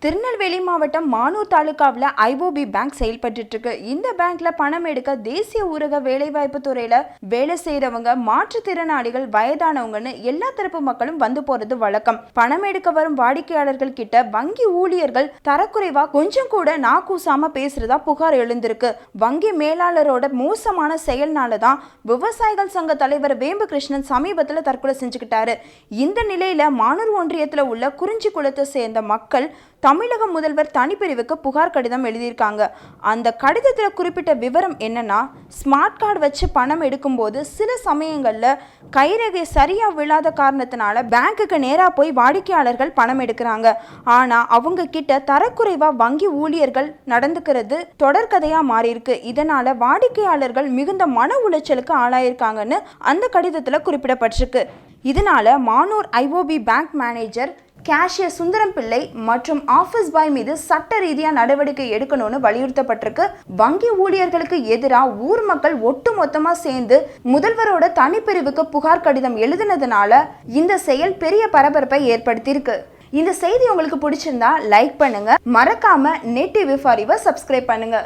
திருநெல்வேலி மாவட்டம் மானூர் தாலுகாவில் IOB bank செயல்பட்டு இருக்கு. இந்த பேங்க்ல பணம் எடுக்க தேசிய ஊரக வேலைவாய்ப்பு துறையில வேலை செய்யறவங்க, மாற்றுத்திறனாளிகள், வயதானவங்கன்னு எல்லா தரப்பு மக்களும் வந்து போறது வழக்கம். பணம் எடுக்க வரும் வாடிக்கையாளர்கள் கிட்ட வங்கி ஊழியர்கள் தரக்குறைவா கொஞ்சம் கூட நாக்கூசாம பேசுறதா புகார் எழுந்திருக்கு. வங்கி மேலாளரோட மோசமான செயல்னாலதான் விவசாயிகள் சங்க தலைவர் வேம்பு கிருஷ்ணன் சமீபத்துல தற்கொலை செஞ்சுக்கிட்டாரு. இந்த நிலையில மானூர் ஒன்றியத்துல உள்ள குறிஞ்சி குளத்தை சேர்ந்த மக்கள் தமிழக முதல்வர் தனிப்பிரிவுக்கு புகார் கடிதம் எழுதியிருக்காங்க. அந்த கடிதத்தில் குறிப்பிட்ட விவரம் என்னன்னா, ஸ்மார்ட் கார்டு வச்சு பணம் எடுக்கும்போது சில சமயங்கள்ல கைரேகை சரியா விழாத காரணத்தினால பேங்க்குக்கு நேராக போய் வாடிக்கையாளர்கள் பணம் எடுக்கிறாங்க. ஆனா அவங்க கிட்ட தரக்குறைவா வங்கி ஊழியர்கள் நடந்துக்கிறது தொடர்கதையா மாறி இருக்கு. இதனால வாடிக்கையாளர்கள் மிகுந்த மன உளைச்சலுக்கு ஆளாயிருக்காங்கன்னு அந்த கடிதத்தில் குறிப்பிடப்பட்டிருக்கு. இதனால Manur IOB bank manager cashier Sundaram Pillai மற்றும் ஆபீஸ் பாய் மீது சட்ட ரீதியா நடவடிக்கை எடுக்கணும்னு வலியுறுத்தப்பட்டிருக்கு. வங்கி ஊழியர்களுக்கு எதிராக ஊர் மக்கள் ஒட்டுமொத்தமா சேர்ந்து முதல்வரோட தனிப்பிரிவுக்கு புகார் கடிதம் எழுதினதுனால இந்த செயல் பெரிய பரபரப்பை ஏற்படுத்தியிருக்கு. இந்த செய்தி உங்களுக்கு பிடிச்சிருந்தா லைக் பண்ணுங்க, மறக்காம net TV for your subscribe பண்ணுங்க.